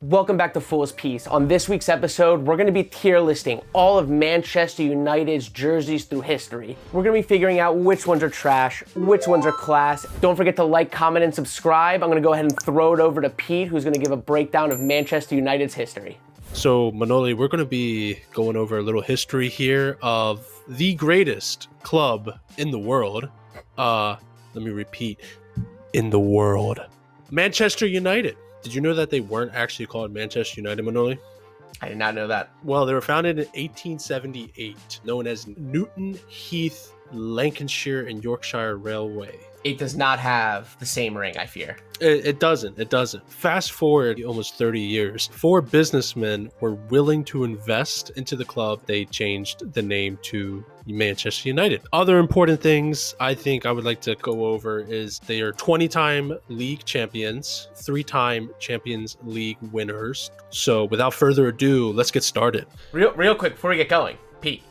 Welcome back to Fool's Piece. On this week's episode, we're going to be tier listing all of Manchester United's jerseys through history. We're going to be figuring out which ones are trash, which ones are class. Don't forget to like, comment, and subscribe. I'm going to go ahead and throw it over to Pete, who's going to give a breakdown of Manchester United's history. So, Manoli, we're going to be going over a little history here of the greatest club in the world. Let me repeat, in the world. Manchester United. Did you know that they weren't actually called Manchester United, Manoli? I did not know that. Well, they were founded in 1878, known as Newton Heath, Lancashire and Yorkshire Railway. It does not have the same ring, I fear. It doesn't. Fast forward almost 30 years. 4 businessmen were willing to invest into the club. They changed the name to Manchester United. Other important things I think I would like to go over is they are 20-time league champions, 3-time Champions League winners. So without further ado, let's get started. Real quick, before we get going, Pete.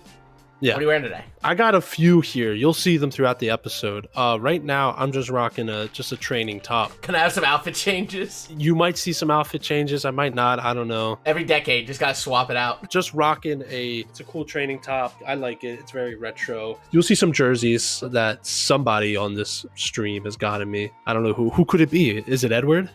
Yeah. What are you wearing today? I got a few here. You'll see them throughout the episode. Right now, I'm just rocking just a training top. Can I have some outfit changes? You might see some outfit changes. I might not. I don't know. Every decade, just gotta swap it out. Just rocking it's a cool training top. I like it. It's very retro. You'll see some jerseys that somebody on this stream has gotten me. I don't know who could it be? Is it Edward?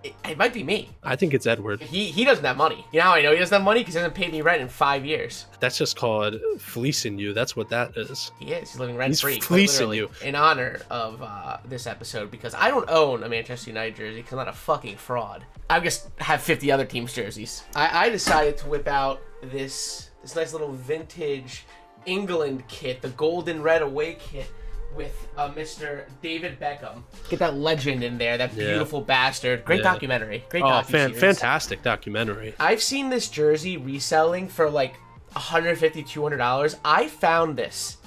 It might be me. I think it's Edward. He doesn't have money. You know how I know he doesn't have money? Because he hasn't paid me rent in 5 years. That's just called fleecing you. That's what that is. He is. He's living rent-free. He's fleecing you. In honor of this episode, because I don't own a Manchester United jersey because I'm not a fucking fraud. I just have 50 other teams' jerseys. I decided to whip out this nice little vintage England kit, the golden red away kit, with Mr. David Beckham. Get that legend in there, that beautiful bastard. Great documentary. Great documentary. Fantastic documentary. I've seen this jersey reselling for like $150, $200. I found this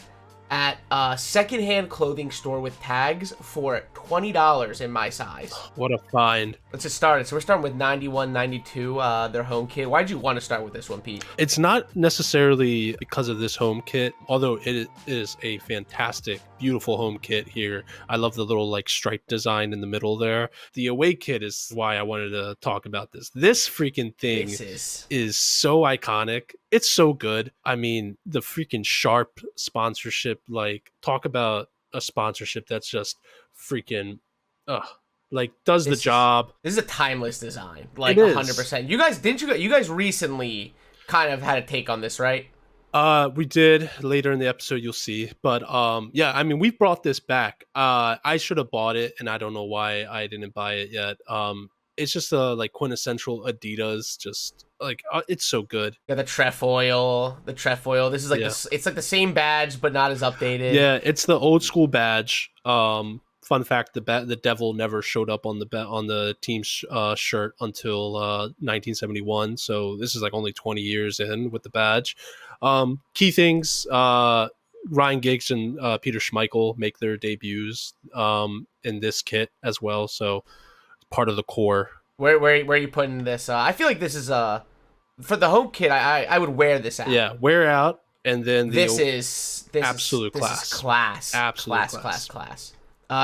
at a secondhand clothing store with tags for $20 in my size. What a find. Let's just start it. So we're starting with 91, 92, their home kit. Why'd you want to start with this one, Pete? It's not necessarily because of this home kit, although it is a fantastic, beautiful home kit here. I love the little like stripe design in the middle there. The away kit is why I wanted to talk about this. This freaking thing is so iconic. It's so good. I mean, the freaking Sharp sponsorship, like talk about a sponsorship that's just freaking like does the job. This is a timeless design, like 100%. You guys recently kind of had a take on this, right? We did later in the episode, you'll see. But yeah, I mean, we've brought this back. I should have bought it, and I don't know why I didn't buy it yet. It's just a like quintessential Adidas, just like it's so good. Yeah, the trefoil. This is like it's like the same badge but not as updated. Yeah, it's the old school badge. Fun fact: the devil never showed up on the team's shirt until 1971. So this is like only 20 years in with the badge. Key things: Ryan Giggs and Peter Schmeichel make their debuts in this kit as well. So part of the core. Where are you putting this? I feel like this is for the home kit. I would wear this out. Yeah, wear out, and then this is absolute class. This is class. Absolute class.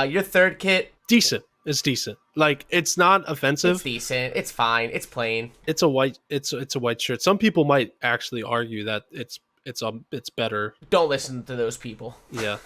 Your third kit, decent. It's decent. Like it's not offensive. It's decent. It's fine. It's plain. It's a white. It's a white shirt. Some people might actually argue that it's better. Don't listen to those people. Yeah.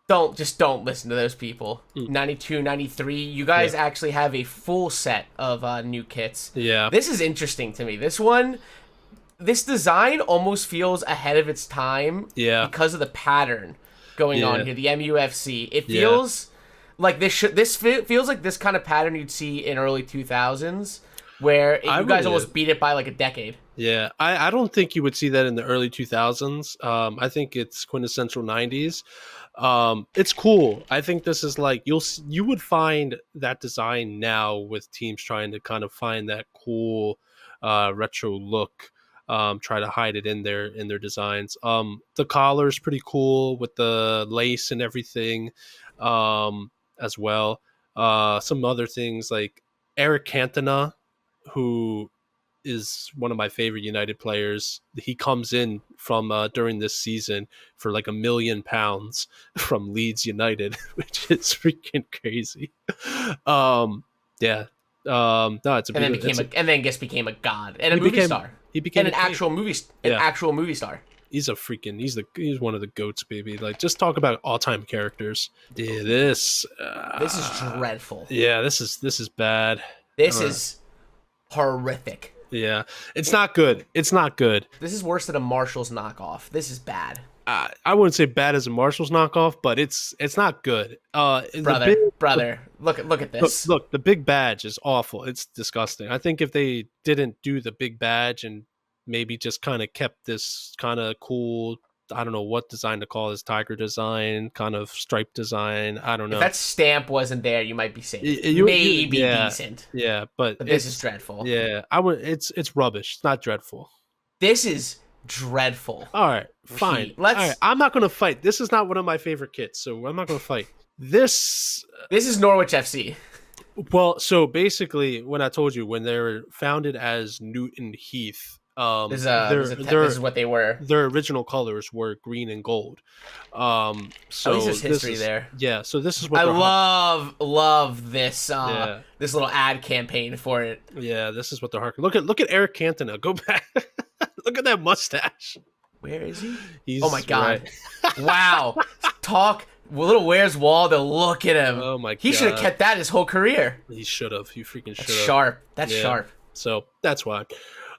Don't listen to those people. 92, 93, you guys actually have a full set of new kits. Yeah. This is interesting to me. This design almost feels ahead of its time. Yeah. Because of the pattern going on here, the MUFC. It feels like this feels like this kind of pattern you'd see in early 2000s where you guys almost beat it by like a decade. Yeah, I don't think you would see that in the early 2000s. I think it's quintessential 90s. It's cool. I think this is like you would find that design now with teams trying to kind of find that cool retro look. Try to hide it in their designs. The collar is pretty cool with the lace and everything as well. Some other things like Eric Cantona, who is one of my favorite United players. He comes in from during this season for like £1 million from Leeds United, which is freaking crazy. Yeah, No, it's a and then beautiful. became a god and a He movie became star he became and a king. an Yeah, actual movie star. he's one of the goats, baby. Like, just talk about all time characters. Yeah, This is dreadful. yeah, this is bad. This is horrific. Yeah, it's not good. It's not good. This is worse than a Marshall's knockoff. This is bad. I wouldn't say bad as a Marshall's knockoff, but it's not good. Brother, look at this. Look, the big badge is awful. It's disgusting. I think if they didn't do the big badge and maybe just kind of kept this kind of cool, I don't know what design to call this, tiger design, kind of stripe design. I don't know. If that stamp wasn't there, you might be safe. Maybe yeah, decent. Yeah, but this is dreadful. Yeah, I would. It's rubbish. It's not dreadful. This is dreadful. All right, fine. All right, I'm not gonna fight. This is not one of my favorite kits, so I'm not gonna fight. This is Norwich FC. Well, so basically, when I told you when they were founded as Newton Heath, this is what they were. Their original colors were green and gold. So there's history there. Yeah, so this is what I love this this little ad campaign for it. Yeah, this is what they're harking. Look at Eric Cantona. Go back. Look at that mustache. Where is he? Oh my god! Right. Wow. Talk. Little Where's Waldo? Look at him. Oh my god. He should have kept that his whole career. He should have. He freaking should have. Sharp. That's sharp. So that's why.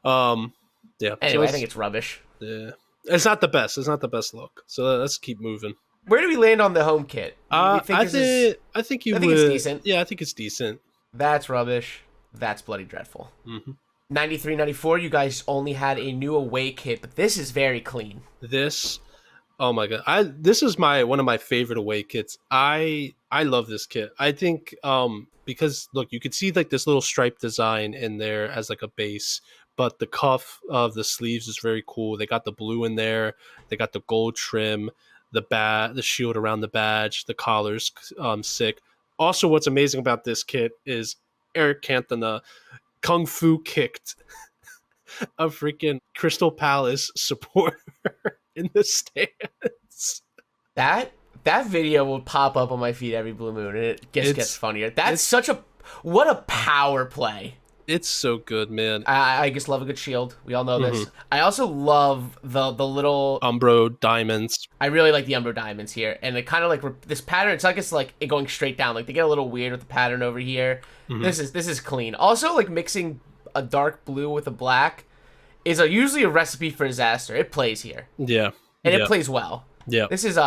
Yeah. Anyway, I think it's rubbish. Yeah. It's not the best. It's not the best look. So let's keep moving. Where do we land on the home kit? I think it's decent. Yeah, I think it's decent. That's rubbish. That's bloody dreadful. Mm-hmm. 93, 94, you guys only had a new away kit, but this is very clean. Oh my god! This is one of my favorite away kits. I love this kit. I think because look, you could see like this little stripe design in there as like a base, but the cuff of the sleeves is very cool. They got the blue in there. They got the gold trim, the shield around the badge, the collar's sick. Also, what's amazing about this kit is Eric Cantona kung fu kicked a freaking Crystal Palace supporter in the stands. That video will pop up on my feed every blue moon, and it gets funnier. What a power play. It's so good, man. I just love a good shield. We all know this. I also love the little Umbro diamonds. I really like the Umbro diamonds here, and it kind of like this pattern. It's like it going straight down. Like they get a little weird with the pattern over here. This is clean. Also, like mixing a dark blue with a black is usually a recipe for disaster. It plays here. Yeah, and it plays well. Yeah, this is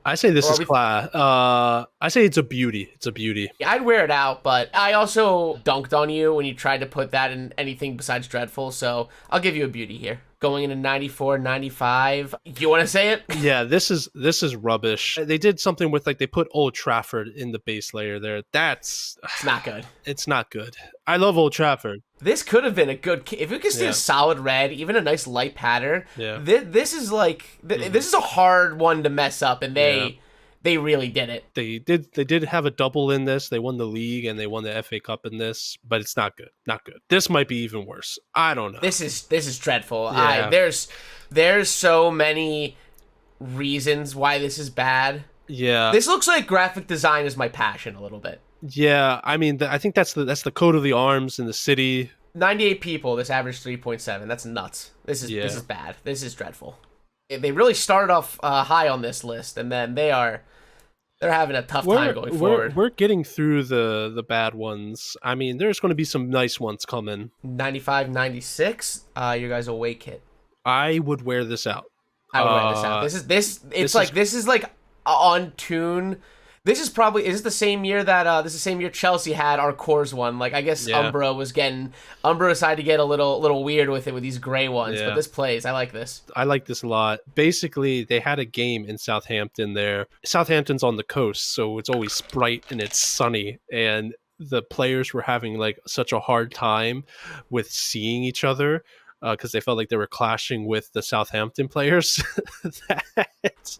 I say this is class. I say it's a beauty. It's a beauty. I'd wear it out, but I also dunked on you when you tried to put that in anything besides dreadful, so I'll give you a beauty here. Going into 94, 95. You want to say it? Yeah, this is rubbish. They did something with like they put Old Trafford in the base layer there. It's not good. It's not good. I love Old Trafford. This could have been a good if we could see a solid red, even a nice light pattern. Yeah. This is like this is a hard one to mess up, and they really did it. They did have a double in this. They won the league and they won the FA Cup in this, but it's not good. Not good. This might be even worse. I don't know. This is dreadful. Yeah. There's so many reasons why this is bad. Yeah. This looks like graphic design is my passion a little bit. Yeah, I mean, I think that's the coat of the arms in the city. 98 people. This average 3.7. That's nuts. This is bad. This is dreadful. They really started off high on this list, and then they're having a tough time going forward. We're getting through the bad ones. I mean, there's going to be some nice ones coming. 95, 96. Your guys' away kit. I would wear this out. I would wear this out. This is like on tune. This is the same year that this is the same year Chelsea had our cores one. Like I guess Umbro decided to get a little weird with it with these gray ones, but this plays. I like this. I like this a lot. Basically, they had a game in Southampton there. Southampton's on the coast, so it's always bright and it's sunny, and the players were having like such a hard time with seeing each other because they felt like they were clashing with the Southampton players that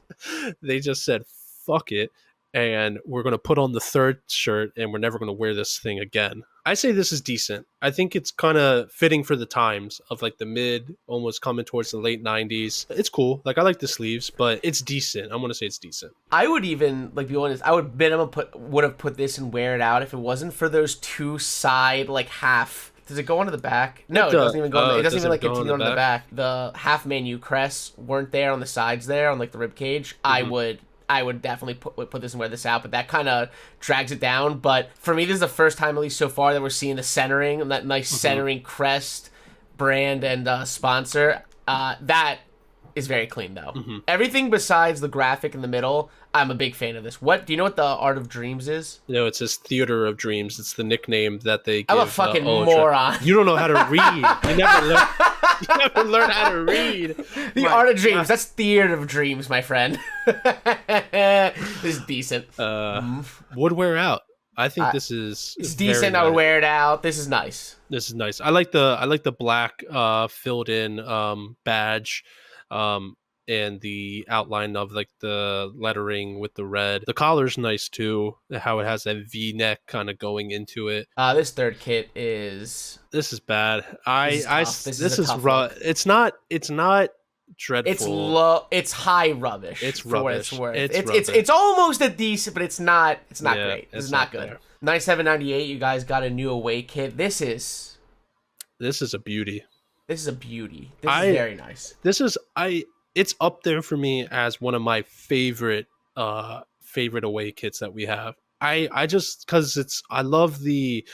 they just said fuck it and we're going to put on the third shirt and we're never going to wear this thing again. I say this is decent. I think it's kind of fitting for the times of like the mid, almost coming towards the late 90s. It's cool. Like I like the sleeves, but it's decent. I'm going to say it's decent. I would even like be honest. I would would have put this and wear it out if it wasn't for those two side like half. Does it go onto the back? No, it doesn't even go. It doesn't even like continue onto the back. The half menu crests weren't there on the sides there on like the rib cage. Mm-hmm. I would definitely put this and wear this out, but that kind of drags it down. But for me, this is the first time, at least so far, that we're seeing the centering and that nice centering crest, brand, and sponsor. That is very clean, though. Everything besides the graphic in the middle, I'm a big fan of this. What do you know what the Art of Dreams is? No, it says Theater of Dreams. It's the nickname that they give. I'm a fucking moron. You don't know how to read. You never learn how to read. The Art of Dreams. That's Theater of Dreams, my friend. This is decent. Would wear out. I think this is. It's decent. Nice. I would wear it out. This is nice. This is nice. I like the black filled in badge. And the outline of like the lettering with the red. The collar's nice too. How it has that V-neck kind of going into it. This third kit is. This is bad. This is rough. It's not dreadful. It's low. It's high rubbish. It's rubbish. For what it's worth. It's almost a decent, but it's not. It's not great. It's not good. There. 97.98. You guys got a new away kit. This is a beauty. This is a beauty. This is very nice. It's up there for me as one of my favorite away kits that we have. I just because I love the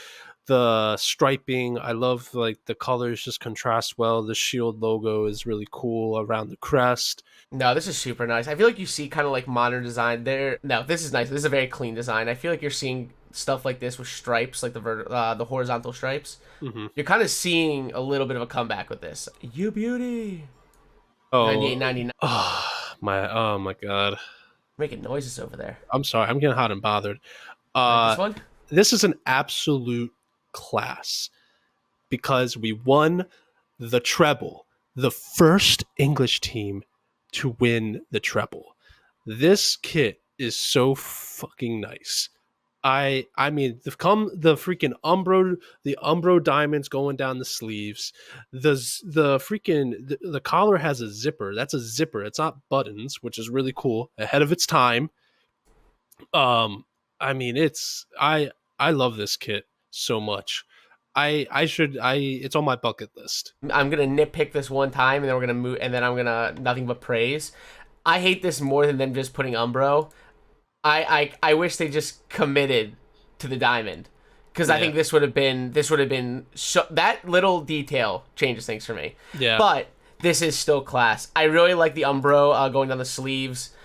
striping. I love like the colors just contrast well. The Shield logo is really cool around the crest. No, this is super nice. I feel like you see kind of like modern design there. No, this is nice. This is a very clean design. I feel like you're seeing stuff like this with stripes, like the horizontal stripes. Mm-hmm. You're kind of seeing a little bit of a comeback with this. You beauty. Oh, 98.99. Oh my god! Making noises over there. I'm sorry. I'm getting hot and bothered. Like this one. This is an absolute class because we won the treble, the first English team to win the treble. This kit is so fucking nice. I mean, the freaking Umbro diamonds going down the sleeves. The collar has a zipper. That's a zipper. It's not buttons, which is really cool. Ahead of its time. I mean, I love this kit so much. It's on my bucket list. I'm gonna nitpick this one time, and then we're gonna move, and then I'm gonna nothing but praise. I hate this more than them just putting Umbro. I wish they just committed to the diamond, because I think this would have been that little detail changes things for me. Yeah, but this is still class. I really like the Umbro going down the sleeves.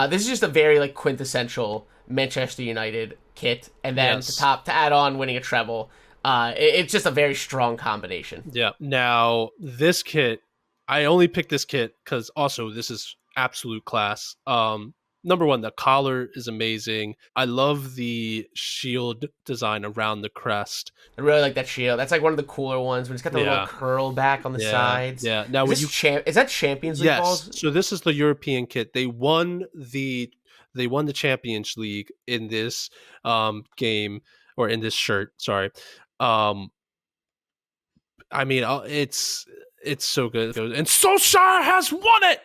This is just a very like quintessential Manchester United kit, and then to add on winning a treble. It's just a very strong combination. Yeah. Now this kit, I only picked this kit because also this is absolute class. Number one, the collar is amazing. I love the shield design around the crest. I really like that shield. That's like one of the cooler ones when it's got the little curl back on the sides. Yeah. Now, is that Champions League balls? Yes. So this is the European kit. They won the Champions League in this game, or in this shirt. Sorry. I mean, it's so good. And Solskjaer has won it.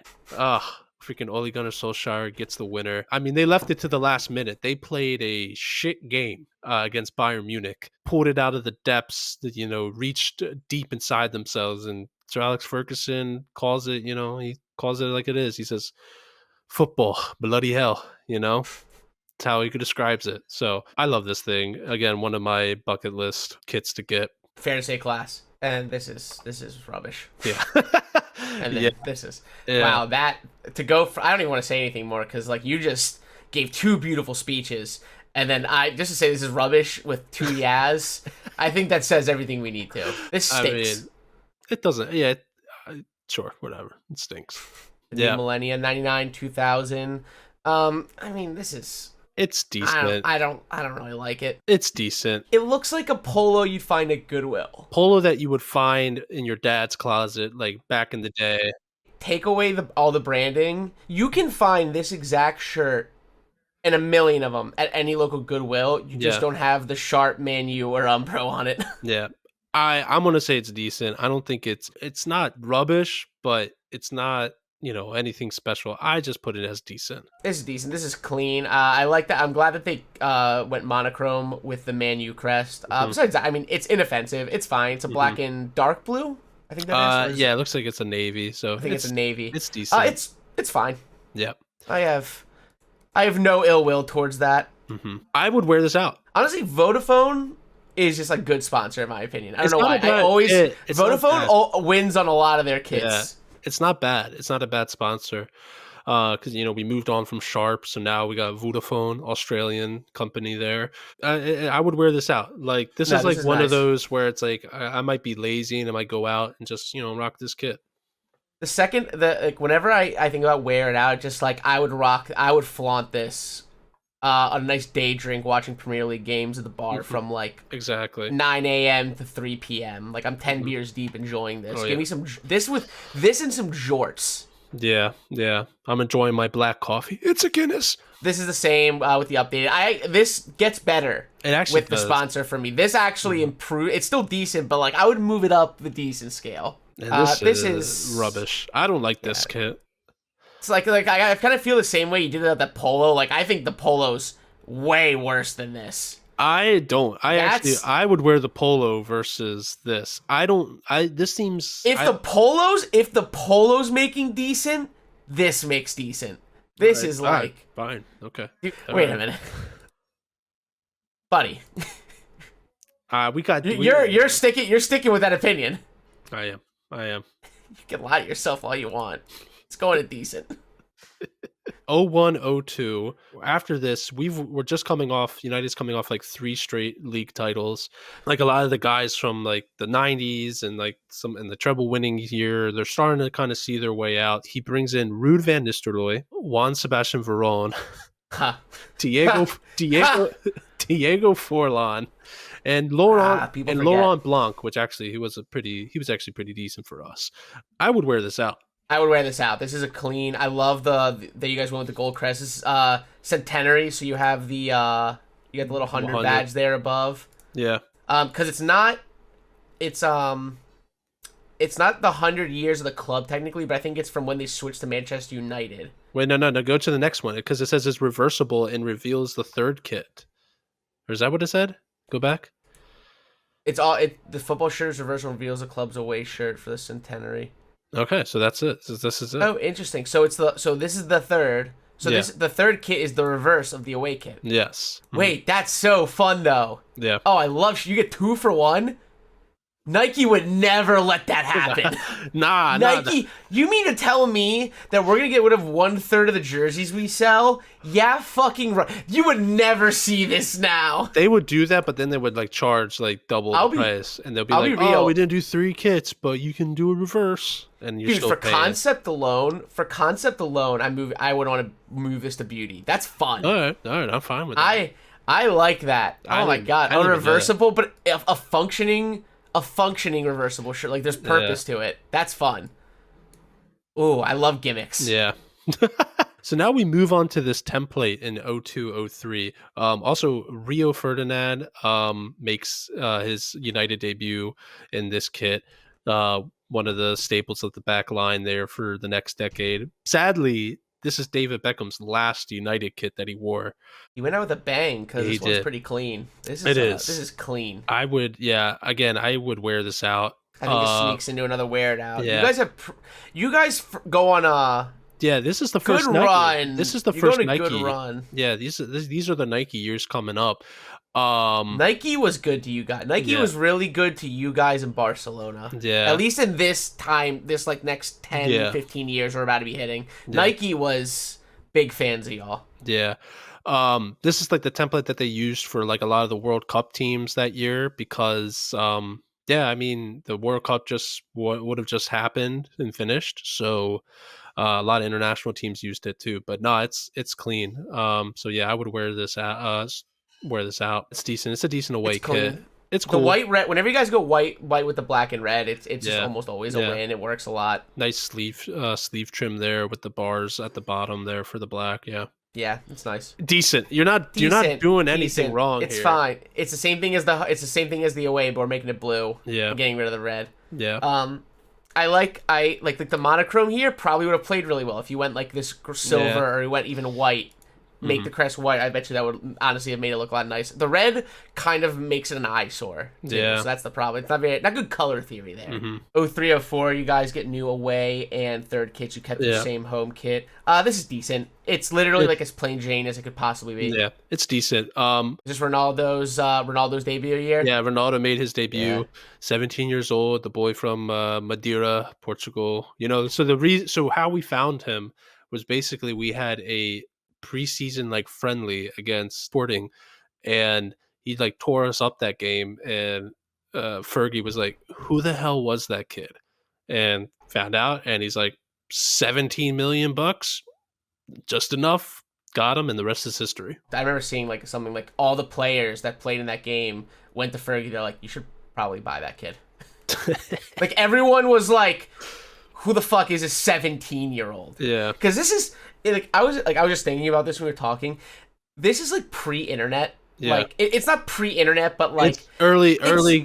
Freaking Ole Gunnar Solskjaer gets the winner. I mean, they left it to the last minute. They played a shit game against Bayern Munich, pulled it out of the depths, reached deep inside themselves. And Sir Alex Ferguson calls it, he calls it like it is. He says, football, bloody hell, That's how he describes it. So I love this thing. Again, one of my bucket list kits to get. Fair to say class. And this is rubbish. Yeah. And then this is wow. That to go for, I don't even want to say anything more because like you just gave two beautiful speeches, and then I just to say this is rubbish with two yas. I think that says everything we need to. This stinks. I mean, it doesn't. Yeah. Sure. Whatever. It stinks. The millennia 99 2000. I mean, this is. It's decent. I don't really like it. It's decent. It looks like a polo you'd find at Goodwill. Polo that you would find in your dad's closet, like back in the day. Take away all the branding. You can find this exact shirt and a million of them at any local Goodwill. You just Yeah. don't have the Sharp, Man U, or Umbro on it. Yeah. I'm gonna say it's decent. I don't think it's not rubbish, but it's not, anything special. I just put it as decent. This is decent. This is clean. I like that. I'm glad that they went monochrome with the Man U crest. Besides that, I mean, it's inoffensive. It's fine. It's a black and dark blue. I think that is. Yeah, it looks like it's a navy, so I think it's a navy. It's decent. It's fine. Yep. I have no ill will towards that. I would wear this out. Honestly, Vodafone is just a good sponsor in my opinion. I don't know why. It's Vodafone wins on a lot of their kits. Yeah, it's not bad. It's not a bad sponsor. Because we moved on from Sharp, so now we got Vodafone, Australian company there. I would wear this out. Like this is one of those where it's like I might be lazy and I might go out and just rock this kit. Whenever I think about wear it out, just like I would flaunt this on a nice day drink watching Premier League games at the bar from like exactly 9 a.m. to 3 p.m. Like I'm 10 beers deep enjoying this. Oh, Give me some this and some jorts. Yeah. I'm enjoying my black coffee. It's a Guinness. This is the same with the updated. This gets better. It actually with the sponsor for me. This actually improved. It's still decent, but like I would move it up the decent scale. And this is rubbish. I don't like this kit. It's like I kind of feel the same way you did at the polo. Like I think the polo's way worse than this. I don't. I would wear the polo versus this. This seems if the polo's making decent, this makes decent. This is like fine. Okay. Wait a minute. Buddy. You're sticking with that opinion. I am. You can lie to yourself all you want. It's going to decent. 01-02. After this, we're just coming off. United's coming off like 3 straight league titles. Like a lot of the guys from like the 90s and like some in the treble winning year, they're starting to kind of see their way out. He brings in Ruud van Nistelrooy, Juan Sebastian Veron, Diego Forlan, and Laurent Blanc, which actually he was actually pretty decent for us. I would wear this out. This is a clean. I love that you guys went with the gold crest. This is centenary, so you have the you got the little 100 badge there above. Yeah. Because it's not the 100 years of the club technically, but I think it's from when they switched to Manchester United. Wait, no. Go to the next one because it says it's reversible and reveals the third kit. Or is that what it said? Go back. The football shirt is reversible and reveals the club's away shirt for the centenary. Okay, so that's it. This is it. Oh, interesting. So this is the third. So the third kit is the reverse of the away kit. Yes. Wait, that's so fun though. Yeah. Oh, I love you get 2 for 1. Nike would never let that happen. Nah. You mean to tell me that we're gonna get rid of 1/3 of the jerseys we sell? Yeah, fucking right. You would never see this now. They would do that, but then they would like charge like double the price, and they'll be like, "Oh, we didn't do 3 kits, but you can do a reverse." And you're still paying. concept alone, I would want to move this to beauty. That's fun. All right, I'm fine with that. I like that. Oh my god, a reversible, but a functioning reversible shirt. Like there's purpose to it. That's fun. Ooh, I love gimmicks. Yeah. So now we move on to this template in 02-03. Also, Rio Ferdinand makes his United debut in this kit. One of the staples of the back line there for the next decade. Sadly, this is David Beckham's last United kit that he wore. He went out with a bang because this one's pretty clean. This is clean. I would wear this out. I think it sneaks into another wear it out. Yeah. You guys go on a this is the first good Nike. run. This is the first Nike. Good run. Yeah, these are the Nike years coming up. Nike was good to you guys. Nike was really good to you guys in Barcelona. Yeah. At least in this time, this like next 10, 15 years we're about to be hitting. Yeah. Nike was big fans of y'all. Yeah. This is like the template that they used for like a lot of the World Cup teams that year because I mean the World Cup just would have just happened and finished. So a lot of international teams used it too. But no, it's clean. So yeah, I would wear this out. It's decent. It's a decent away kit. It's cool. The white red. Whenever you guys go white with the black and red, it's just almost always a win. It works a lot. Nice sleeve trim there with the bars at the bottom there for the black. Yeah. Yeah, it's nice. Decent. You're not Decent, doing anything decent. wrong It's here. fine. It's the same thing as the away, but we're making it blue Yeah. and getting rid of the red. Yeah. I like the monochrome here probably would have played really well if you went like this silver Yeah. or you went even white. Make the crest white. I bet you that would honestly have made it look a lot nicer. The red kind of makes it an eyesore. Too, Yeah. So that's the problem. It's not good color theory there. Mm-hmm. 0304, you guys get new away and third kits. You kept the Yeah. same home kit. This is decent. It's literally like as plain Jane as it could possibly be. Yeah, it's decent. Is this Ronaldo's debut year? Yeah, Ronaldo made his debut. Yeah. 17 years old, the boy from Madeira, Portugal. So how we found him was basically we had a preseason like friendly against Sporting, and he like tore us up that game. And Fergie was like, "Who the hell was that kid?" And found out, and he's like, $17 million, just enough. Got him, and the rest is history. I remember seeing like something like all the players that played in that game went to Fergie. They're like, you should probably buy that kid. Like everyone was like, who the fuck is a 17-year-old? Yeah, Because this is I was just thinking about this when we were talking. This is like pre-internet. Yeah. Like it's not pre-internet, but like it's early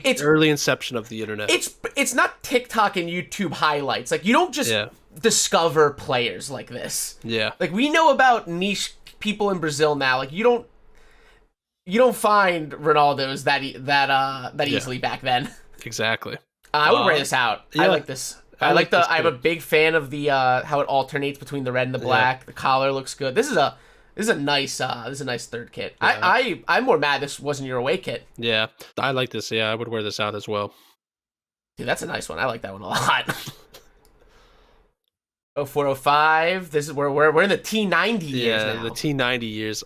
it's inception of the internet. it's not TikTok and YouTube highlights. Like you don't just discover players like this. Yeah. Like we know about niche people in Brazil now. Like you don't find Ronaldo's that easily back then. Exactly. I would wear this out. Yeah. I like this. I'm a big fan of the how it alternates between the red and the black. Yeah. The collar looks good. This is a nice third kit. Yeah. I'm more mad this wasn't your away kit. Yeah. I like this. Yeah, I would wear this out as well. Dude, that's a nice one. I like that one a lot. 0405. This is where we're in the T90 years now. Yeah, the T90 years.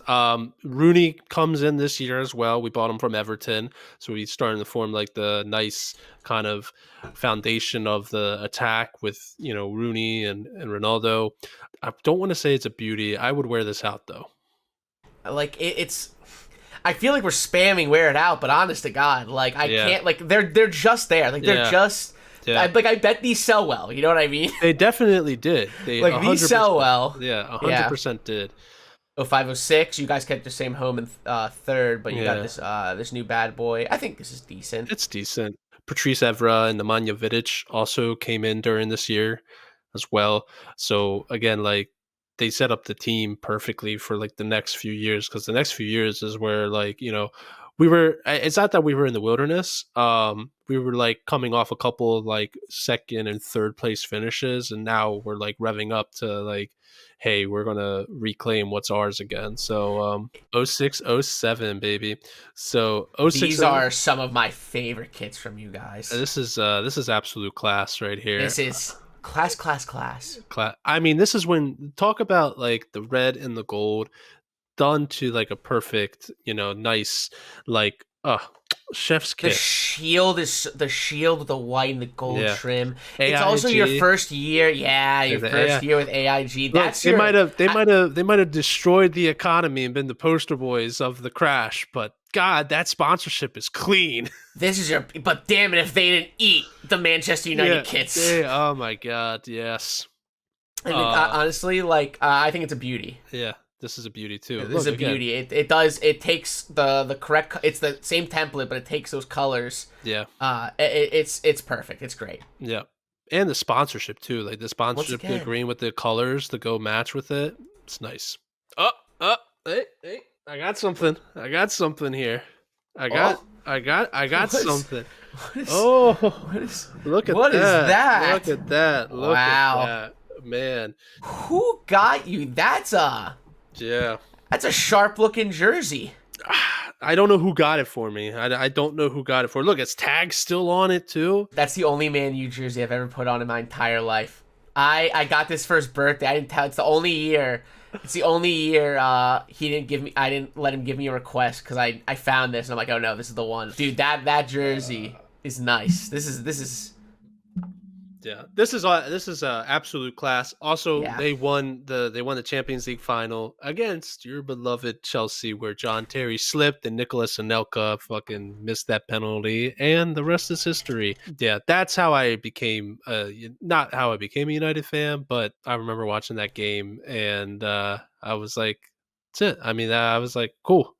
Rooney comes in this year as well. We bought him from Everton, so he's starting to form like the nice kind of foundation of the attack with Rooney and Ronaldo. I don't want to say it's a beauty. I would wear this out though. Like it's. I feel like we're spamming wear it out, but honest to God, like I can't. Like they're just there. Like they're just. Yeah. I bet these sell well. You know what I mean? They definitely did. They like these sell well. Yeah, 100% did. 0506. You guys kept the same home in third, but you got this new bad boy. I think this is decent. It's decent. Patrice Evra and Nemanja Vidic also came in during this year as well. So again, like they set up the team perfectly for like the next few years, because the next few years is where like it's not that we were in the wilderness. We were like coming off a couple of like second and third place finishes, and now we're like revving up to like, hey, we're gonna reclaim what's ours again. So 06, 07, baby. So 06, these are some of my favorite kits from you guys. This is absolute class right here. This is class. I mean, this is when talk about like the red and the gold done to like a perfect, nice like chef's kit. The shield with the white and the gold trim. AIG. It's also your first year. Yeah, your first year with AIG. That's they might have destroyed the economy and been the poster boys of the crash, but God, that sponsorship is clean. But damn it if they didn't eat the Manchester United kits. Oh my God, yes. And honestly, like I think it's a beauty. Yeah. This is a beauty too. This is a beauty. It takes the correct. It's the same template, but it takes those colors. Yeah. It's perfect. It's great. Yeah, and the sponsorship too. Like the sponsorship, the green with the colors to go match with it. It's nice. Hey, I got something. I got something here. I got something. Look at what that. Is that? Look at that. Look at that. Man. Who got you? That's a sharp looking jersey. I don't know who got it for me. I don't know who got it for. Look, its tag's still on it too. That's the only Man U jersey I've ever put on in my entire life. I got this for his birthday. I didn't tell. It's the only year I didn't let him give me a request because I found this and I'm like, oh no, this is the one. Dude, that jersey is nice. This is Yeah, this is absolute class. Also, they won the Champions League final against your beloved Chelsea, where John Terry slipped and Nicolas Anelka fucking missed that penalty, and the rest is history. Yeah, that's how I became not how I became a United fan, but I remember watching that game and I was like, That's it. I mean, I was like, cool.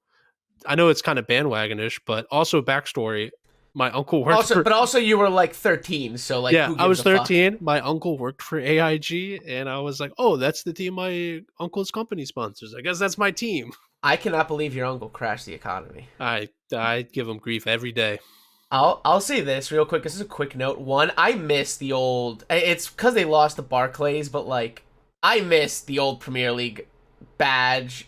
I know it's kind of bandwagonish, but also backstory. My uncle worked Also, for. but also you were like 13, so like Yeah, who I gives was a fuck? 13. My uncle worked for AIG, and I was like, oh, that's the team my uncle's company sponsors. I guess that's my team. I cannot believe your uncle crashed the economy. I give him grief every day. I'll say this real quick. This is a quick note. One, I miss the old. It's because they lost the Barclays, but like I miss the old Premier League badge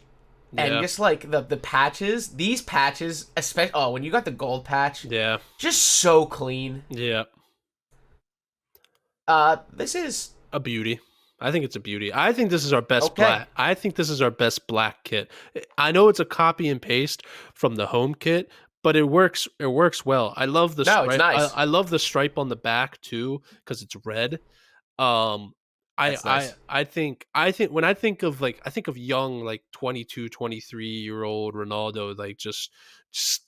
and Yeah, just like the patches. These patches, especially when you got the gold patch, yeah, just so clean. yeah. This is A beauty. I think it's a beauty. I think this is our best okay. black. I think this is our best black kit. I know it's a copy and paste from the home kit, but it works. It works well. I love the No, it's stripe. nice. I love the stripe on the back too because it's red. Um, That's nice. I think when I think of young like 22, 23-year old Ronaldo like just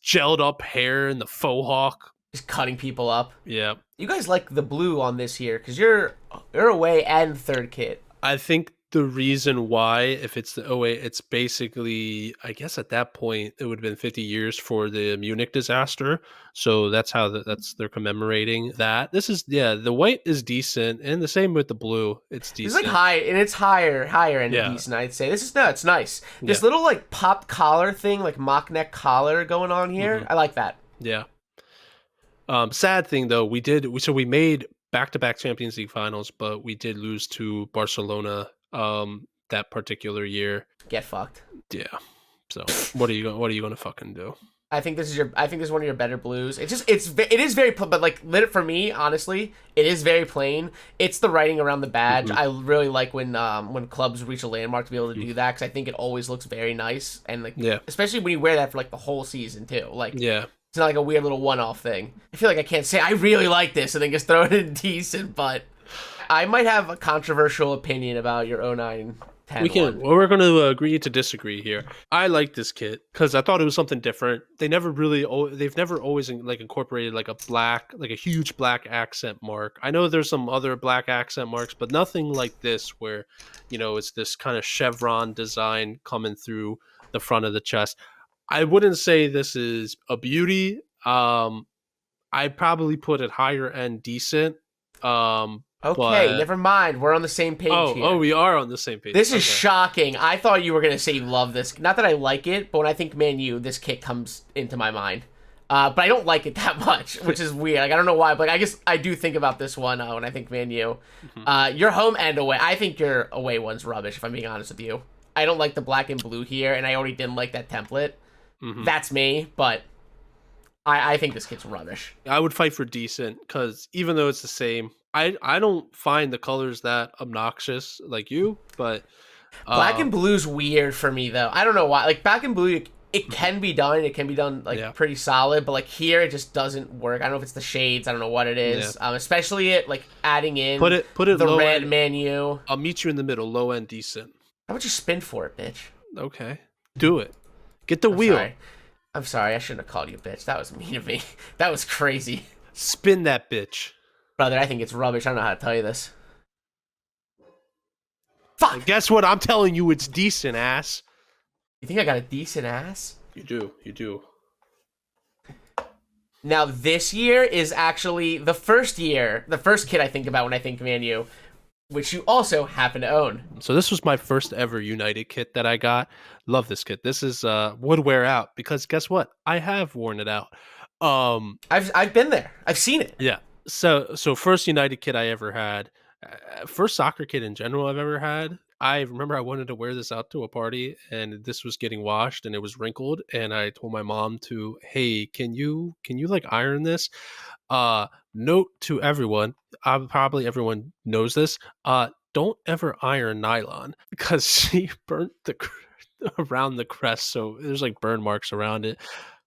gelled up hair and the faux hawk. Just cutting people up. Yeah, You guys like the blue on this here because you're away and third kit. I think the reason why, if it's the oh 08, it's basically, I guess at that point it would have been 50 years for the Munich disaster. So that's how that's they're commemorating that. This is yeah, the white is decent, and the same with the blue. It's This is like decent. high, and it's higher end of Yeah, decent. I'd say this is no, it's nice. yeah, This little like pop collar thing, like mock neck collar going on hmm here. I like that. yeah. Sad thing though, we made back to back Champions League finals, but we did lose to Barcelona that particular year. Get fucked. Yeah. So what are you gonna fucking do? I think this is your. I think this is one of your better blues. It is very, but like lit for me, honestly, it is very plain. It's the writing around the badge. Hmm I really like when clubs reach a landmark to be able to do that because I think it always looks very nice and like Yeah. especially when you wear that for like the whole season too. Like Yeah. it's not like a weird little one-off thing. I feel like I can't say I really like this and then just throw it in decent, but I might have a controversial opinion about your 09 We 10 can. one. Well, we're going to agree to disagree here. I like this kit because I thought it was something different. They've never always like incorporated like like a huge black accent mark. I know there's some other black accent marks, but nothing like this where, it's this kind of chevron design coming through the front of the chest. I wouldn't say this is a beauty. I'd probably put it higher end decent. Okay, But never mind. We're on the same page oh, here. we are on the same page. This is Okay. shocking. I thought you were gonna say you love this. Not that I like it, but when I think Man U, this kit comes into my mind. But I don't like it that much, which is weird. Like I don't know why, but I guess I do think about this one when I think Man U. Your home and away. I think your away one's rubbish. If I'm being honest with you, I don't like the black and blue here, and I already didn't like that template. Hmm That's me, but I think this kit's rubbish. I would fight for decent because even though it's the same, I don't find the colors that obnoxious like you, but Black uh, and blue's weird for me though. I don't know why. Like black and blue, it can be done. It can be done yeah, like pretty solid, but like here it just doesn't work. I don't know if it's the shades. I don't know what it yeah. is. Especially it like adding Put in it the low red end. menu. I'll meet you in the middle, low end decent. How about you spin for it, bitch? Okay, do it. Get the I'm wheel. sorry. I'm sorry. I shouldn't have called you a bitch. That was mean of me. That was crazy, Spin that bitch. brother. I think it's rubbish. I don't know how to tell you this. Fuck. And guess what? I'm telling you, it's decent, ass. You think I got a decent ass? You do. You do. Now this year is actually the first kid I think about when I think Man U, which you also happen to own. So this was my first ever United kit that I got. Love this kit. This is would wear out because guess what? I have worn it out. I've been there. I've seen it. Yeah. So first United kit I ever had, first soccer kit in general I've ever had. I remember I wanted to wear this out to a party, and this was getting washed, and it was wrinkled. And I told my mom to, hey, can you like iron this? Note to everyone, probably everyone knows this. Don't ever iron nylon because she burnt around the crest, so there's like burn marks around it.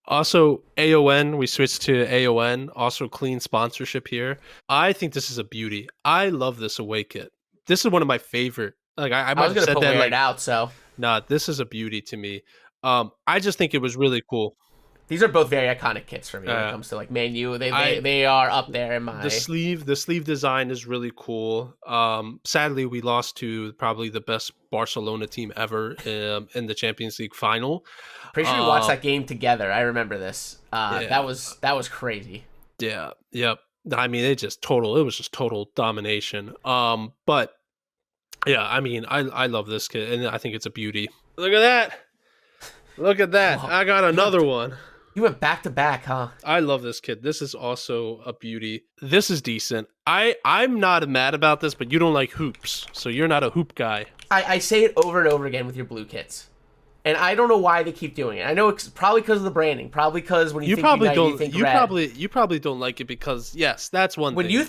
Also, AON, we switched to AON, also clean sponsorship here. I think this is a beauty. I love this away kit. This is one of my favorite. Like I I might was have gonna said put that wear it like, out, so nah, this is a beauty to me. I just think it was really cool. These are both very iconic kits for me when it comes to like Man U. They are up there in my. The sleeve design is really cool. Sadly, we lost to probably the best Barcelona team ever in the Champions League final. Pretty sure we watched that game together. I remember this. Yeah. That was crazy. Yeah. Yep. I mean, it was just total domination. But yeah, I mean, I love this kit, and I think it's a beauty. Look at that. Look at that. Whoa. I got another one. You went back to back, huh? I love this kid. This is also a beauty. This is decent. I'm not mad about this, but you don't like hoops, so you're not a hoop guy. I say it over and over again with your blue kits. And I don't know why they keep doing it. I know it's probably because of the branding. Probably because when you think probably United, don't. you think red. You probably don't like it because yes, that's one When thing. you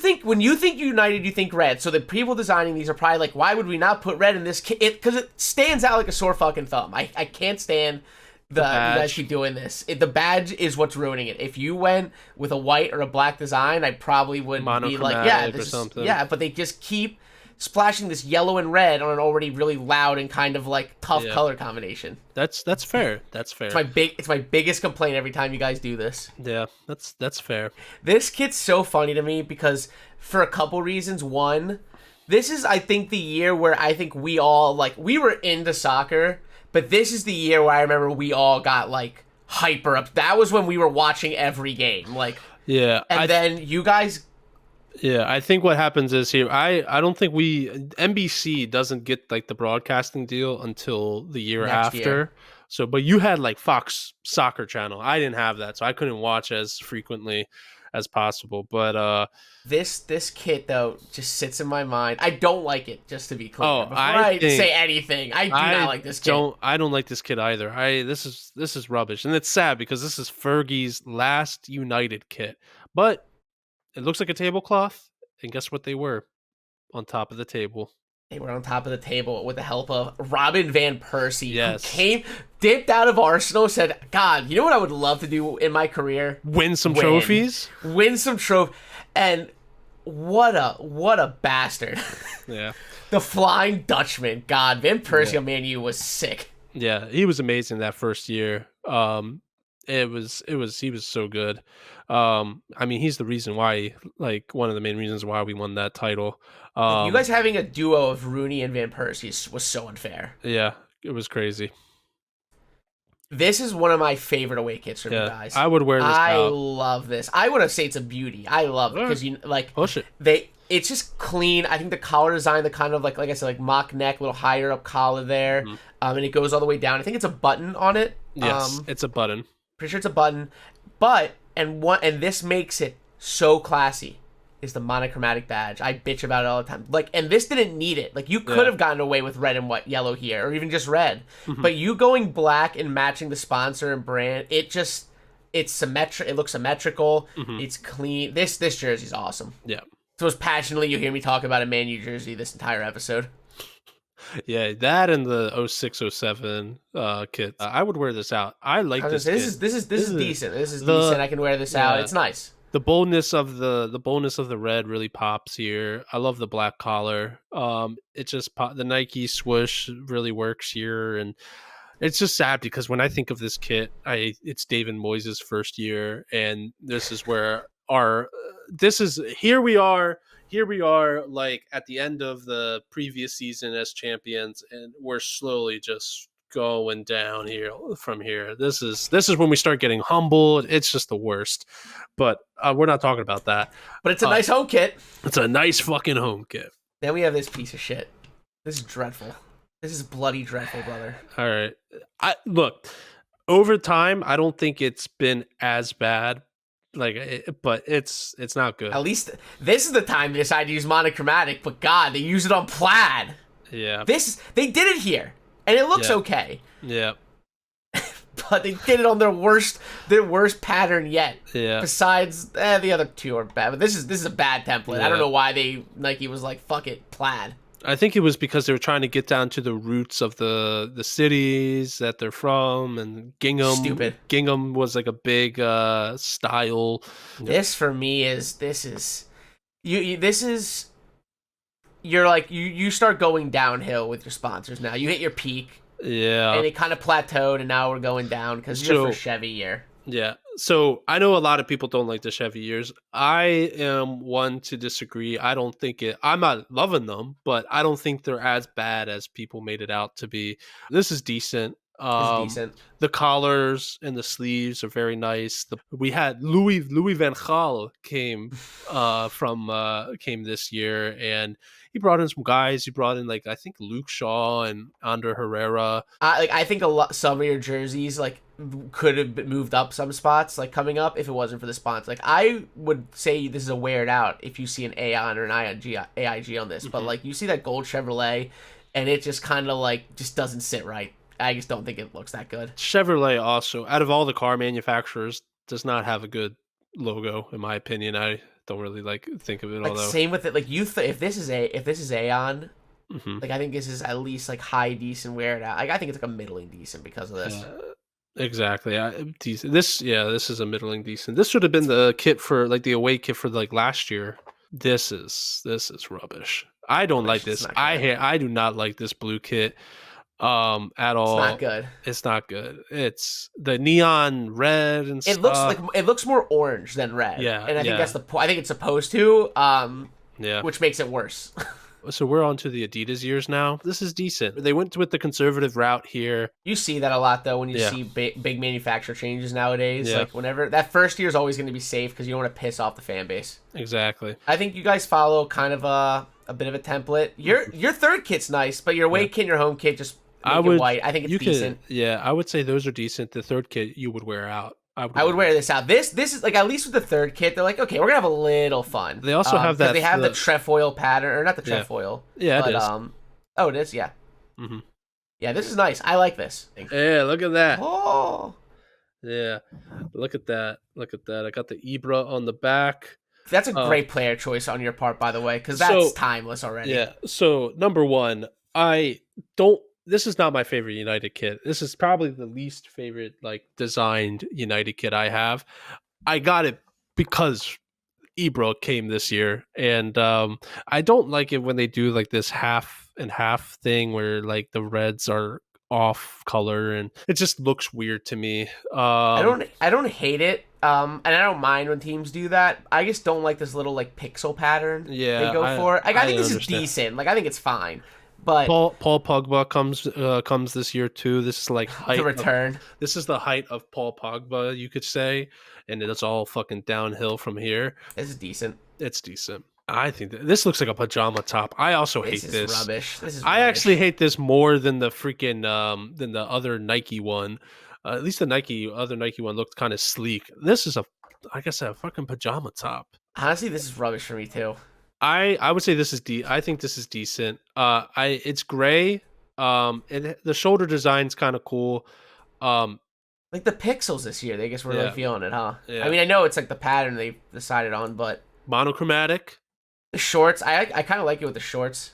think United, you think red. So the people designing these are probably like, why would we not put red in this kit? Because it stands out like a sore fucking thumb. I can't stand you guys keep doing this. The badge is what's ruining it. If you went with a white or a black design, I probably would be like, yeah, this is, yeah. But they just keep splashing this yellow and red on an already really loud and kind of like tough color combination. That's fair. That's fair. It's my biggest complaint every time you guys do this. Yeah, that's fair. This kit's so funny to me because for a couple reasons. One, this is I think the year where I think we all like we were into soccer, but this is the year where I remember we all got like hyper up. That was when we were watching every game. Like yeah, and then you guys. Yeah, I think what happens is here. I don't think NBC doesn't get like the broadcasting deal until the year Next after. year. So, but you had like Fox Soccer Channel. I didn't have that, so I couldn't watch as frequently as possible. But this kit though just sits in my mind. I don't like it. Just to be clear, Oh, before I I say anything, I do not like this kit. I don't like this kit either. This is rubbish, and it's sad because this is Fergie's last United kit. But it looks like a tablecloth, and guess what they were? On top of the table. They were on top of the table with the help of Robin Van Persie, Yes. who dipped out of Arsenal, said, God, you know what I would love to do in my career? Win some trophies. Win some trophies. And what a bastard. Yeah. The Flying Dutchman. God, Van Persie on Man U was sick. Yeah, he was amazing that first year. He was so good. I mean, he's the reason why, like one of the main reasons why we won that title. You guys having a duo of Rooney and Van Persie was so unfair. Yeah, it was crazy. This is one of my favorite away kits from you guys. I would wear this out. Love this. I want to say it's a beauty. I love it because you like push it. It's just clean. I think the collar design, the kind of like I said, like mock neck, little higher up collar there, and it goes all the way down. I think it's a button on it. Yes, it's a button. Pretty sure it's a button, but and this makes it so classy. Is the monochromatic badge. I bitch about it all the time. Like, and this didn't need it. Like, you could have gotten away with red and yellow here, or even just red. But you going black and matching the sponsor and brand, it's symmetric. It looks symmetrical. It's clean. This jersey's awesome. Yeah. So as passionately you hear me talk about a Man U jersey this entire episode. Yeah, that and the 06-07 kit. I would wear this out. I like this. This is decent. This is decent. I can wear this out. It's nice. The boldness of the red really pops here. I love the black collar. It just the Nike swoosh really works here, and it's just sad because when I think of this kit, it's David Moyes' first year, and this is where here we are like at the end of the previous season as champions, and we're slowly just going down here from here. This is when we start getting humbled. It's just the worst, but we're not talking about that. But it's a nice home kit. It's a nice fucking home kit. Then we have this piece of shit. This is dreadful. This is bloody dreadful, brother. All right, look, over time I don't think it's been as bad, but it's not good. At least this is the time they decided to use monochromatic, but God, they use it on plaid. Yeah, they did it here. And it looks okay. Yeah. But they did it on their worst pattern yet. Yeah. Besides, the other two are bad. But this is a bad template. Yeah. I don't know why Nike was like, fuck it, plaid. I think it was because they were trying to get down to the roots of the cities that they're from, and Gingham. Stupid. Gingham was like a big style. This for me you're like you start going downhill with your sponsors now. You hit your peak, yeah, and it kind of plateaued, and now we're going down because you're for Chevy year. Yeah. So I know a lot of people don't like the Chevy years. I am one to disagree. I don't think I'm not loving them, but I don't think they're as bad as people made it out to be. This is decent. It's decent. The collars and the sleeves are very nice. We had Louis Van Gaal came this year, and he brought in some guys. He brought in like I think Luke Shaw and Ander Herrera. I think some of your jerseys like could have been moved up some spots like coming up if it wasn't for the sponsor. Like I would say this is a wear it out if you see an Aon or an AIG on this, but like you see that gold Chevrolet, and it just kind of like just doesn't sit right. I just don't think it looks that good. Chevrolet also, out of all the car manufacturers, does not have a good logo in my opinion. I don't really think of it. Like although same with it. Like if this is Aon, mm-hmm. like I think this is at least like high decent wear it out. Like I think it's like a middling decent because of this. Exactly. Decent. This is a middling decent. This should have been the kit for like the away kit for like last year. This is rubbish. I don't like this. I do not like this blue kit at all. It's not good. It's not good. It's the neon red and stuff. It looks more orange than red. Yeah. And I think that's the point. I think it's supposed to yeah, which makes it worse. So we're on to the Adidas years now. This is decent. They went with the conservative route here. You see that a lot, though, when you see big manufacturer changes nowadays. Yeah. Like, whenever that first year is always going to be safe because you don't want to piss off the fan base. Exactly. I think you guys follow kind of a bit of a template. Your third kit's nice, but your away kit and your home kit just make it white. I think it's decent. I would say those are decent. The third kit you would wear out. I would wear this out. This is like, at least with the third kit, they're like, okay, we're gonna have a little fun. They also have that. They have the trefoil pattern, or not the trefoil. Yeah, but, it is. Oh, it is. Yeah. Mm-hmm. Yeah, this is nice. I like this. Yeah, look at that. Oh. Yeah, look at that. Look at that. I got the Ibra on the back. That's a great player choice on your part, by the way, because that's timeless already. Yeah. So number one, I don't. This is not my favorite United kit. This is probably the least favorite like designed United kit I have. I got it because Ibra came this year, and I don't like it when they do like this half and half thing where like the reds are off color and it just looks weird to me. I don't hate it. And I don't mind when teams do that. I just don't like this little like pixel pattern they go for. Like I think this is decent. Like I think it's fine. But Paul Pogba comes this year too. This is like the return. This is the height of Paul Pogba, you could say, and it's all fucking downhill from here. This is decent. It's decent. I think this looks like a pajama top. I also hate this. This is rubbish. I actually hate this more than the freaking than the other Nike one. At least the other Nike one looked kind of sleek. This is like I said, a fucking pajama top. Honestly, this is rubbish for me too. I would say this is I think this is decent. It's gray. The shoulder design's kind of cool. Like the pixels this year, they guess we're really feeling it, huh? Yeah. I mean, I know it's like the pattern they decided on, but monochromatic. The shorts, I kind of like it with the shorts.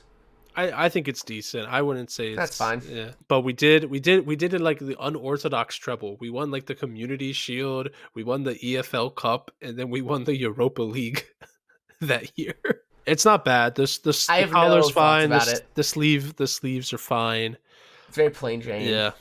I think it's decent. I wouldn't say that's fine. Yeah, but we did it like the unorthodox treble. We won like the Community Shield, we won the EFL Cup, and then we won the Europa League that year. It's not bad. The collar's fine. The sleeves are fine. It's very plain Jane. Yeah.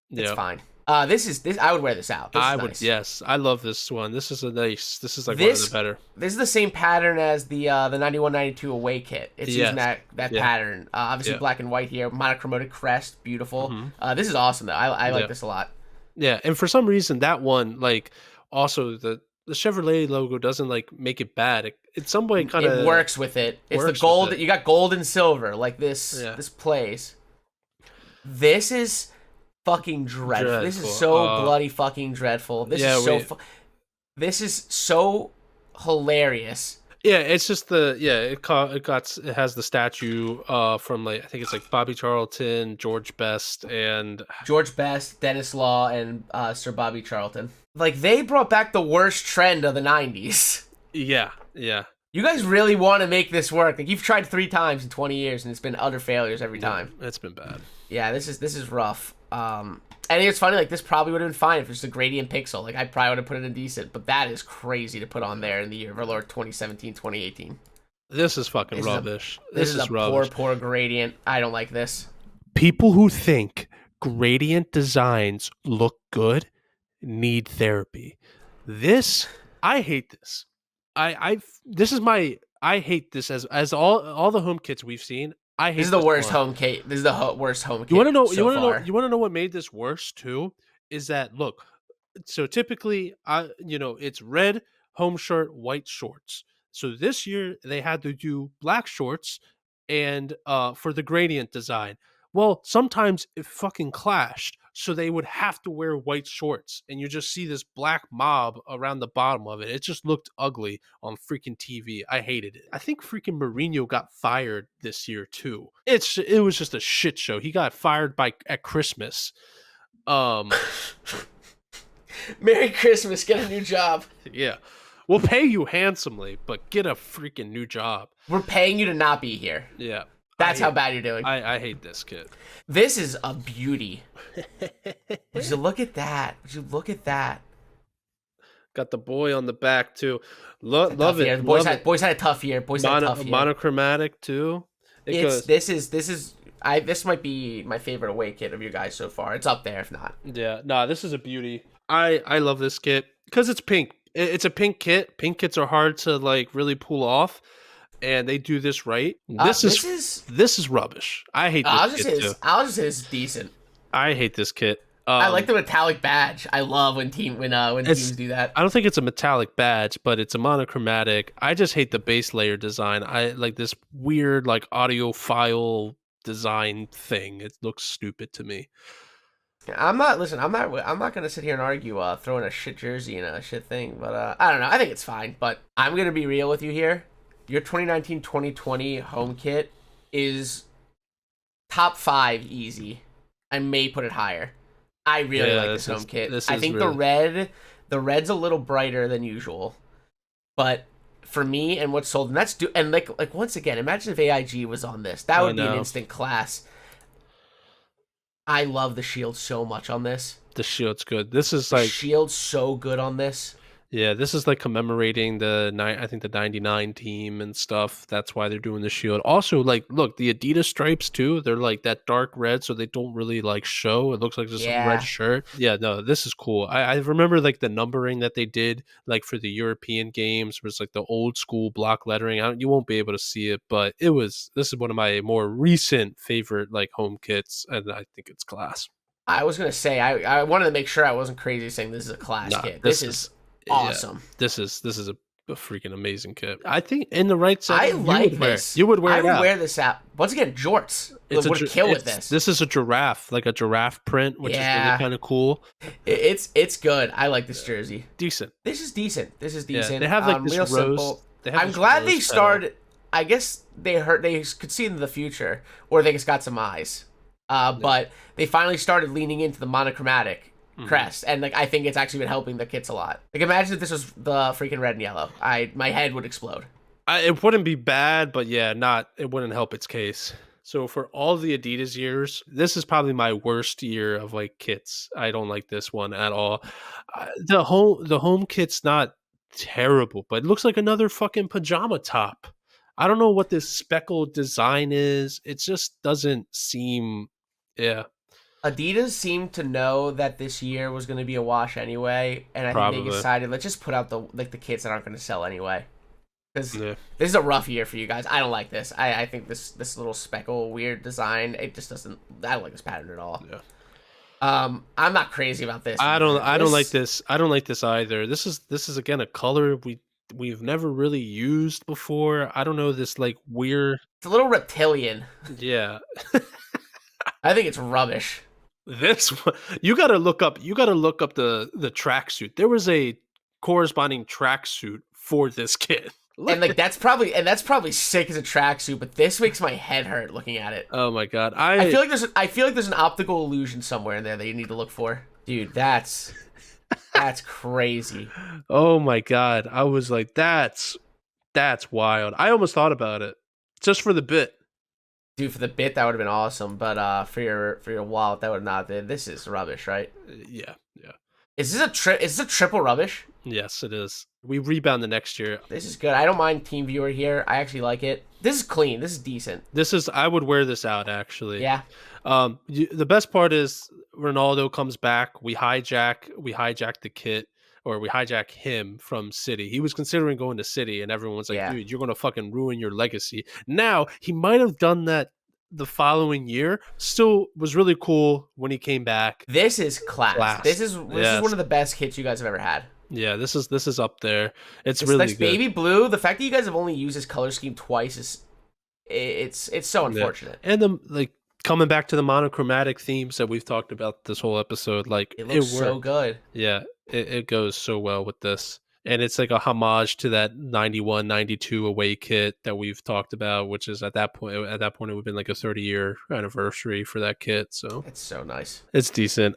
It's fine. This I would wear this out. Nice. Yes. I love this one. This is one of the better. This is the same pattern as the 91-92 away kit. It's using that pattern. Obviously black and white here, monochromatic crest, beautiful. Mm-hmm. This is awesome though. I like this a lot. Yeah, and for some reason that one like also the Chevrolet logo doesn't like make it bad. It some way kind of it works with it. It's the gold that you got gold and silver like this. Yeah. This plays. This is fucking dreadful. This is so bloody fucking dreadful. This this is so hilarious. Yeah, it's just it has the statue from like I think it's like Bobby Charlton, George Best, Dennis Law, and Sir Bobby Charlton. Like they brought back the worst trend of the 90s. Yeah. You guys really want to make this work. Like you've tried 3 times in 20 years and it's been utter failures every time. It's been bad. Yeah, this is rough. I think it's funny, like, this probably would have been fine if it's a gradient pixel. Like, I probably would have put it in decent, but that is crazy to put on there in the year of our Lord 2017, 2018. This is fucking rubbish. This is a rubbish. Poor gradient. I don't like this. People who think gradient designs look good need therapy. This, I hate this. This is my, I hate this as all the home kits we've seen. I hate This is the worst one. home kit. This is the worst home kit. You want to know? so You want to know? far. You want to know what made this worse too? Is that look? So typically, it's red home shirt, white shorts. So this year they had to do black shorts and for the gradient design. Well, sometimes it fucking clashed, so they would have to wear white shorts, and you just see this black mob around the bottom of it. It just looked ugly on freaking TV. I hated it. I think freaking Mourinho got fired this year too. It was just a shit show. He got fired at Christmas. Merry Christmas. Get a new job. Yeah. We'll pay you handsomely, but get a freaking new job. We're paying you to not be here. Yeah. That's how bad you're doing. I hate this kid. This is a beauty. Would you look at that? Would you look at that? Got the boy on the back too. Love it. The boys had a tough year. Boys had a tough year. Monochromatic too. This might be my favorite away kit of you guys so far. It's up there if not. Yeah. Nah, this is a beauty. I love this kit because it's pink. It's a pink kit. Pink kits are hard to like really pull off, and they do this right. This is rubbish. I hate this kit too. I'll just say it's decent. I hate this kit. I like the metallic badge. I love when teams do that. I don't think it's a metallic badge, but it's a monochromatic. I just hate the base layer design. I like this weird like audiophile design thing. It looks stupid to me. I'm not gonna sit here and argue throwing a shit jersey and a shit thing, but I don't know. I think it's fine, but I'm gonna be real with you here. Your 2019-2020 home kit is top 5 easy. I may put it higher. I really like this home kit. I think the red's a little brighter than usual, but for me and what's sold, and like once again, imagine if AIG was on this. That would be an instant class. I love the shield so much on this. The shield's good. This is like the shield's so good on this. Yeah, this is like commemorating the 99 team and stuff. That's why they're doing the shield. Also, like, look, the Adidas stripes too. They're like that dark red, so they don't really like show. It looks like just a red shirt. Yeah, no, this is cool. I remember like the numbering that they did like for the European games was like the old school block lettering. You won't be able to see it, but this is one of my more recent favorite like home kits, and I think it's class. I was gonna say I wanted to make sure I wasn't crazy saying this is a class kit. This is awesome. Yeah, this is a freaking amazing kit. I think in the right set, I like this. You would wear it out. I would wear this out. Once again, jorts. Would kill with this. This is a giraffe, like a giraffe print, which is really kind of cool. It's good. I like this jersey. Decent. This is decent. Yeah, they have like this real rose. Simple. I'm glad they started. I guess they could see into the future, or they just got some eyes. But they finally started leaning into the monochromatic crest, and like I think it's actually been helping the kits a lot. Like imagine if this was the freaking red and yellow. My head would explode. It wouldn't be bad, but yeah, it wouldn't help its case. So for all the Adidas years, this is probably my worst year of like kits. I don't like this one at all. The home kit's not terrible, but it looks like another fucking pajama top. I don't know what this speckled design is. It just doesn't seem. Yeah. Adidas seemed to know that this year was going to be a wash anyway, and I think they decided, let's just put out the kits that aren't going to sell anyway. Because this is a rough year for you guys. I don't like this. I think this little speckle weird design, it just doesn't. I don't like this pattern at all. Yeah. I'm not crazy about this. I don't like this. I don't like this either. This is again a color we've never really used before. I don't know, this like weird. It's a little reptilian. Yeah. I think it's rubbish. This one, you gotta look up the tracksuit. There was a corresponding tracksuit for this kit. And like that's probably sick as a tracksuit, but this makes my head hurt looking at it. Oh my god. I feel like there's an optical illusion somewhere in there that you need to look for. Dude, that's crazy. Oh my god. I was like, that's wild. I almost thought about it. Just for the bit. Dude, for the bit that would have been awesome, but for your wallet that would not been. This is rubbish, right? Yeah. Is this a triple rubbish? Yes, it is. We rebound the next year. This is good. I don't mind Team Viewer here. I actually like it. This is clean. This is decent. I would wear this out actually. Yeah. The best part is Ronaldo comes back. We hijack the kit, or we hijack him from City. He was considering going to City, and everyone's like, Yeah. dude, you're gonna fucking ruin your legacy. Now he might have done that the following year. Still was really cool when he came back. This is class. This is Yes. one of the best kits you guys have ever had. Yeah, this is up there. It's This really next good. baby blue. The fact that you guys have only used this color scheme twice is it's so unfortunate. And the coming back to the monochromatic themes that we've talked about this whole episode, like It looks so good. Yeah, it goes so well with this. And it's like a homage to that 91, 92 away kit that we've talked about, which is at that point it would have been like a 30-year anniversary for that kit. So It's so nice. it's decent.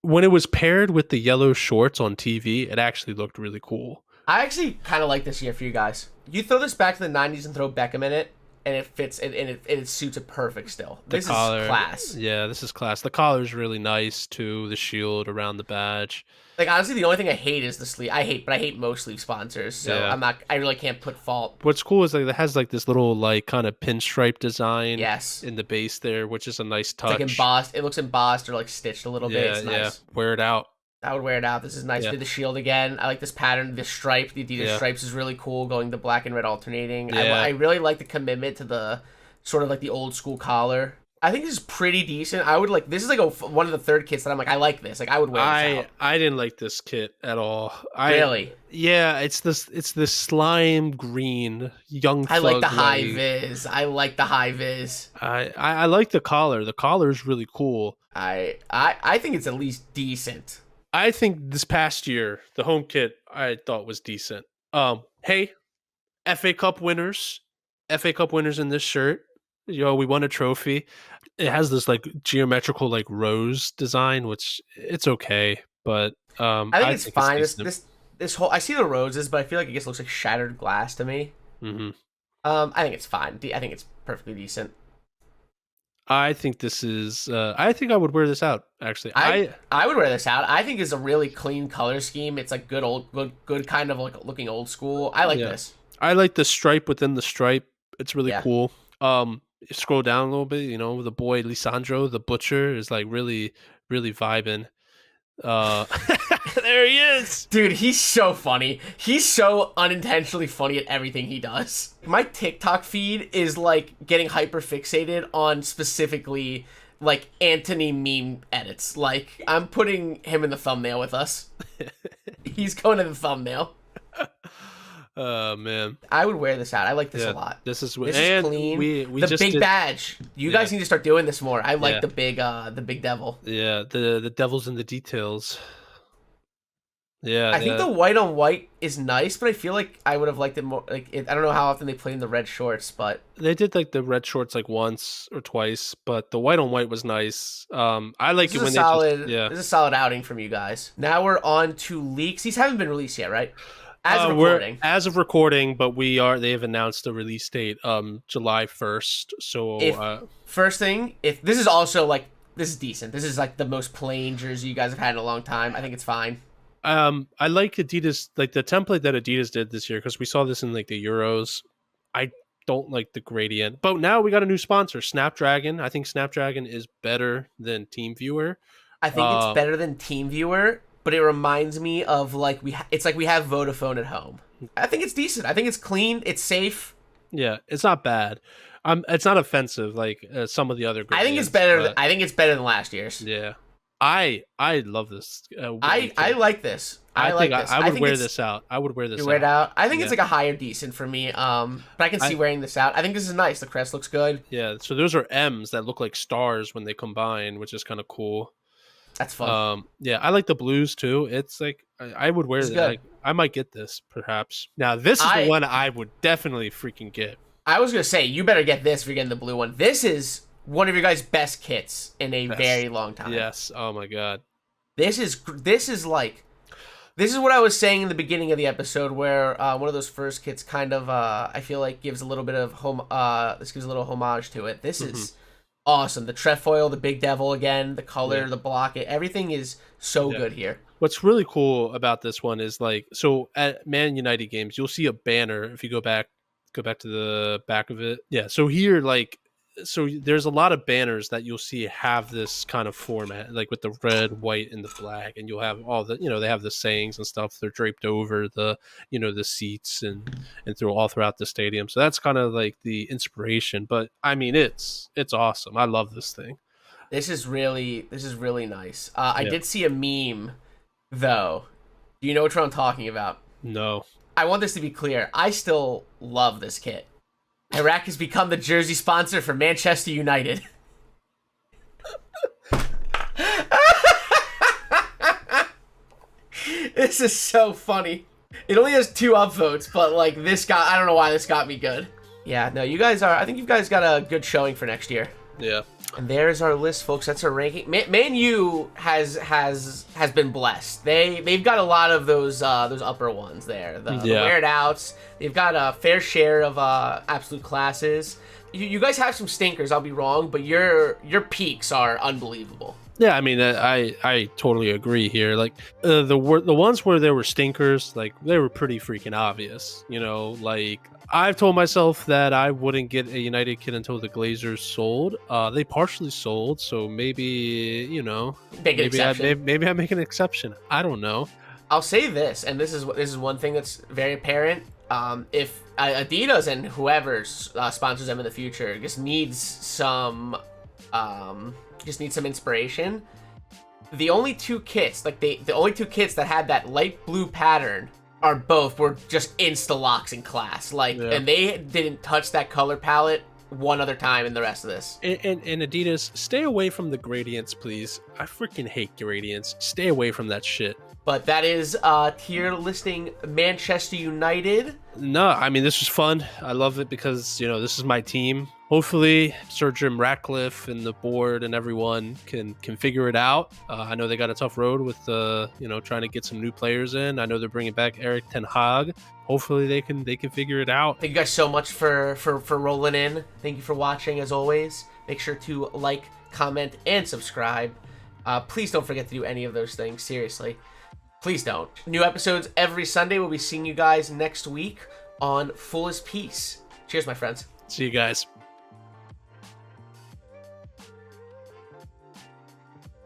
When it was paired with the yellow shorts on TV, it actually looked really cool. I actually kind of like this year for you guys. You throw this back to the 90s and throw Beckham in it, and it fits, and it suits it perfect still. This is class. Yeah, this is class. The collar's really nice too. The shield around the badge. Like, honestly, the only thing I hate is the sleeve. I hate most sleeve sponsors, so Yeah. I really can't put fault. What's cool is like it has like this little like kind of pinstripe design Yes. in the base there, which is a nice touch. It's like embossed. It looks embossed or like stitched a little bit. It's nice. Wear it out. I would wear it out. This is nice. Yeah. Did the shield again. I like this pattern. The stripe, the Adidas stripes is really cool, going the black and red alternating. Yeah. I really like the commitment to the sort of like the old school collar. I think this is pretty decent. I would like this is like one of the third kits that I'm like, I like this. Like I would wear this out. I didn't like this kit at all. Really? Yeah, it's this slime green young I like thug the high leg. vis. I like the high vis. I like the collar. The collar is really cool. I think it's at least decent. I think this past year, the home kit I thought was decent. Hey, FA Cup winners in this shirt. Yo, we won a trophy. It has this like geometrical like rose design, which it's okay, but I think it's fine. decent. This whole I see the roses, but I feel like it just looks like shattered glass to me. Mhm. I think it's fine. I think it's perfectly decent. I think this is. I think I would wear this out. Actually, I would wear this out. I think it's a really clean color scheme. It's like good kind of like looking old school. I like this. I like the stripe within the stripe. It's really cool. You scroll down a little bit, the boy Lisandro, the butcher, is like really, really vibing. There he is. Dude, he's so funny. He's so unintentionally funny at everything he does. My TikTok feed is like getting hyper fixated on specifically like Anthony meme edits. Like I'm putting him in the thumbnail with us. He's going in the thumbnail. Oh man, I would wear this out. I like this a lot. This is clean. We the just big did, badge. You guys need to start doing this more. I like the big devil. Yeah, the devil's in the details. Yeah, I think the white on white is nice, but I feel like I would have liked it more. Like I don't know how often they play in the red shorts, but they did like the red shorts like once or twice. But the white on white was nice. I like it when this is a solid outing from you guys. Now we're on to leaks. These haven't been released yet, right? As of recording, but they have announced the release date, July 1st. So first thing, if this is also like this is decent. This is like the most plain jersey you guys have had in a long time. I think it's fine. I like Adidas, like the template that Adidas did this year, because we saw this in like the Euros. I don't like the gradient, but now we got a new sponsor, Snapdragon. I think Snapdragon is better than TeamViewer. I think it's better than TeamViewer, but it reminds me of like it's like we have Vodafone at home. I think it's decent. I think it's clean. It's safe. Yeah, it's not bad. It's not offensive like some of the other. I think it's better. I think it's better than last year's. Yeah. I love this. I like this. I like this. I would wear this out. I would wear this out. You wear it out? I think it's like a higher decent for me. But I can see wearing this out. I think this is nice. The crest looks good. Yeah, so those are M's that look like stars when they combine, which is kind of cool. That's fun. Yeah, I like the blues too. It's like I would wear this. I might get this perhaps. Now this is the one I would definitely freaking get. I was gonna say you better get this if you're getting the blue one. This is one of your guys' best kits in a very long time. Yes. Oh my god. This is what I was saying in the beginning of the episode, where one of those first kits kind of I feel like gives a little bit of this gives a little homage to it. This is awesome. The trefoil, the big devil again, the color, Yeah. the block, everything is so Yeah. good here. What's really cool about this one is like, so at Man United games, you'll see a banner. If you go back to the back of it. Yeah. So here, like, so there's a lot of banners that you'll see have this kind of format, like with the red, white, and the black, and you'll have all the, they have the sayings and stuff. They're draped over the, the seats and through all throughout the stadium. So that's kind of like the inspiration. But I mean, it's awesome. I love this thing. This is really nice. I Yeah. did see a meme though. Do you know which one I'm talking about? No. I want this to be clear. I still love this kit. Iraq has become the jersey sponsor for Manchester United. This is so funny. It only has 2 upvotes, but like this got, I don't know why this got me good. Yeah, no, I think you guys got a good showing for next year. Yeah. And there's our list, folks. That's our ranking. Man U has been blessed. They've got a lot of those upper ones there. The wear it outs. They've got a fair share of absolute classes. You guys have some stinkers. I'll be wrong, but your peaks are unbelievable. Yeah, I mean, I totally agree here. Like the ones where there were stinkers, like they were pretty freaking obvious. Like I've told myself that I wouldn't get a United kit until the Glazers sold. They partially sold, so maybe maybe I make an exception. I don't know. I'll say this, and this is one thing that's very apparent. If Adidas and whoever sponsors them in the future just needs some inspiration, the only 2 kits, like the only 2 kits that had that light blue pattern were just insta locks in class. And they didn't touch that color palette one other time in the rest of this. And Adidas, stay away from the gradients, please. I freaking hate gradients. Stay away from that shit. But that is tier listing Manchester United. No, I mean, this was fun. I love it because, this is my team. Hopefully, Sir Jim Ratcliffe and the board and everyone can figure it out. I know they got a tough road with, trying to get some new players in. I know they're bringing back Eric Ten Hag. Hopefully, they can figure it out. Thank you guys so much for rolling in. Thank you for watching, as always. Make sure to like, comment, and subscribe. Please don't forget to do any of those things. Seriously. Please don't. New episodes every Sunday. We'll be seeing you guys next week on Full as Peace. Cheers, my friends. See you guys.